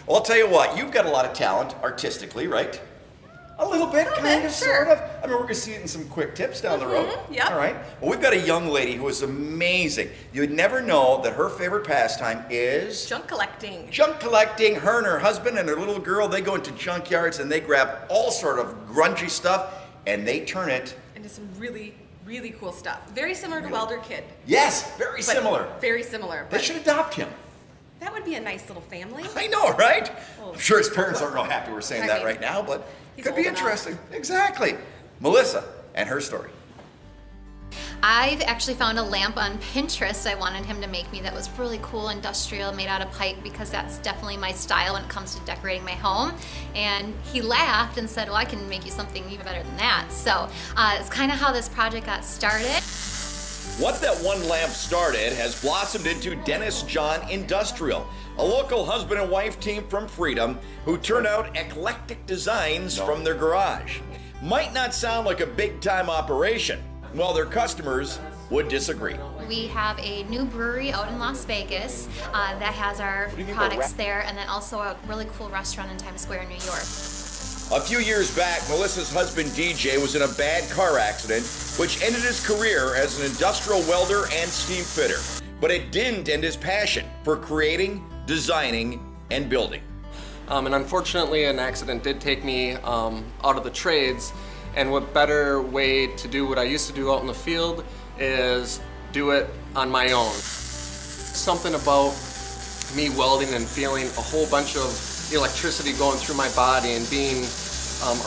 Well, I'll tell you what, you've got a lot of talent artistically, right? A little bit, kind of, sort of. I mean, we're going to see it in some quick tips down the road. Yep. All right. Well, we've got a young lady who is amazing. You would never know that her favorite pastime is... Junk collecting. Junk collecting. Her and her husband and their little girl, they go into junkyards and they grab all sort of grungy stuff and they turn it... into some really, really cool stuff. Very similar to Welder Kid. Yes, very similar. Very similar. They should adopt him. That would be a nice little family. I know, right? Well, I'm sure his parents aren't real happy we're saying that right now, but it could be old enough. interesting. Exactly. Melissa and her story. I've actually found a lamp on Pinterest I wanted him to make me that was really cool, industrial, made out of pipe, because that's definitely my style when it comes to decorating my home. And he laughed and said, well, I can make you something even better than that. So it's kind of how this project got started. What that one lamp started has blossomed into Dennis John Industrial, a local husband and wife team from Freedom who turn out eclectic designs from their garage. Might not sound like a big-time operation. Well, their customers would disagree. We have a new brewery out in Las Vegas that has our products there, and then also a really cool restaurant in Times Square in New York. A few years back, Melissa's husband DJ was in a bad car accident, which ended his career as an industrial welder and steam fitter. But it didn't end his passion for creating, designing, and building. And unfortunately, an accident did take me out of the trades. And what better way to do what I used to do out in the field is do it on my own. Something about me welding and feeling a whole bunch of electricity going through my body and being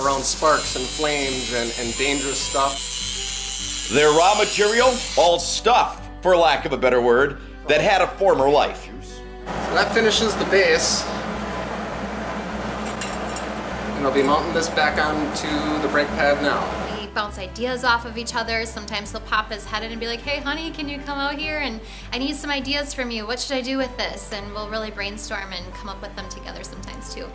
around sparks and flames and dangerous stuff. Their raw material, all stuff, for lack of a better word, that had a former life. So that finishes the base. And I'll be mounting this back onto the brake pad now. We bounce ideas off of each other. Sometimes he'll pop his head in and be like, hey honey, can you come out here? And I need some ideas from you. What should I do with this? And we'll really brainstorm and come up with them together sometimes too.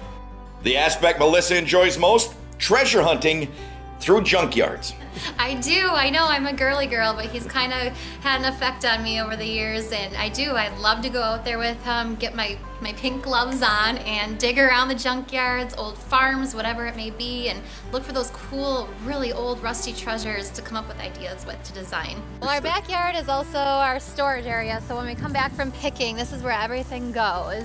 The aspect Melissa enjoys most, treasure hunting through junkyards. I do. I know I'm a girly girl, but he's kind of had an effect on me over the years, and I love to go out there with him, get my pink gloves on and dig around the junkyards, old farms, whatever it may be, and look for those cool, really old, rusty treasures to come up with ideas with to design. Well, our backyard is also our storage area, so when we come back from picking, this is where everything goes.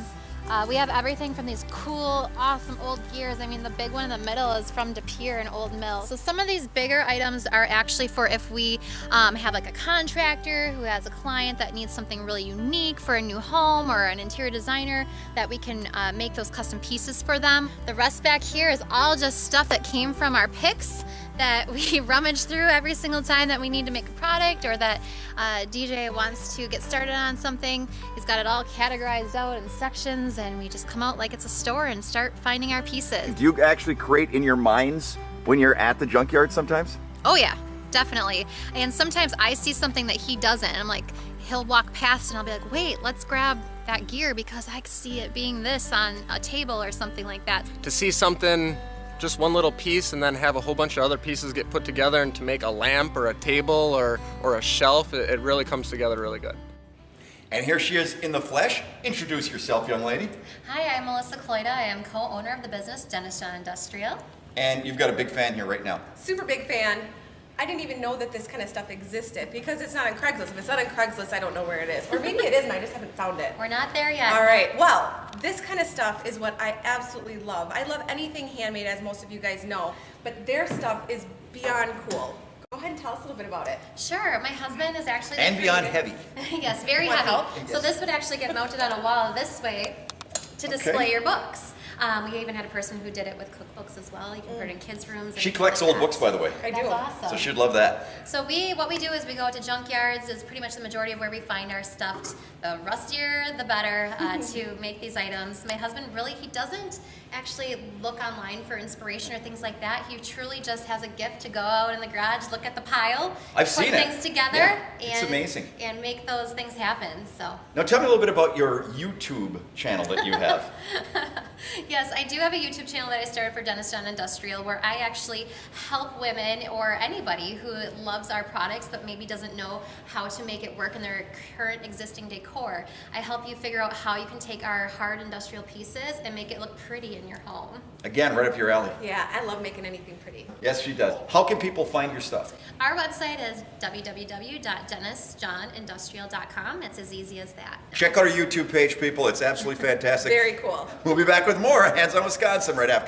We have everything from these cool, awesome old gears. I mean, the big one in the middle is from De Pere, an old mill. So some of these bigger items are actually for if we have like a contractor who has a client that needs something really unique for a new home, or an interior designer, that we can make those custom pieces for them. The rest back here is all just stuff that came from our picks that we rummage through every single time that we need to make a product, or that DJ wants to get started on something. He's got it all categorized out in sections, and we just come out like it's a store and start finding our pieces. Do you actually create in your minds when you're at the junkyard sometimes? Oh yeah, definitely. And sometimes I see something that he doesn't, and I'm like, he'll walk past and I'll be like, wait, let's grab that gear because I see it being this on a table or something like that. To see something, just one little piece, and then have a whole bunch of other pieces get put together and to make a lamp or a table or a shelf, it really comes together really good. And here she is in the flesh. Introduce yourself, young lady. Hi, I'm Melissa Cloyda. I am co-owner of the business Dennis John Industrial. And you've got a big fan here right now. Super big fan. I didn't even know that this kind of stuff existed because it's not on Craigslist. If it's not on Craigslist, I don't know where it is. Or maybe it is and I just haven't found it. We're not there yet. All right, well, this kind of stuff is what I absolutely love. I love anything handmade, as most of you guys know, but their stuff is beyond cool. Go ahead and tell us a little bit about it. Sure, my husband is actually... And beyond heavy. Yes, very Want heavy. help? So this would actually get mounted on a wall this way to display your books. We even had a person who did it with cookbooks as well. You can put it in kids' rooms. She collects old books, by the way. I do. That's awesome. So she'd love that. So what we do is we go to junkyards, is pretty much the majority of where we find our stuff. The rustier, the better to make these items. My husband really, he doesn't actually look online for inspiration or things like that. He truly just has a gift to go out in the garage, look at the pile, I've seen it. put things together, Yeah, it's amazing. And make those things happen. So Now tell me a little bit about your YouTube channel that you have. Yes, I do have a YouTube channel that I started for Dennis John Industrial where I actually help women or anybody who loves our products but maybe doesn't know how to make it work in their current existing decor. I help you figure out how you can take our hard industrial pieces and make it look pretty in your home. Again, right up your alley. Yeah, I love making anything pretty. Yes, she does. How can people find your stuff? Our website is www.dennisjohnindustrial.com. It's as easy as that. Check out our YouTube page, people. It's absolutely fantastic. Very cool. We'll be back with more Hands on Wisconsin right after.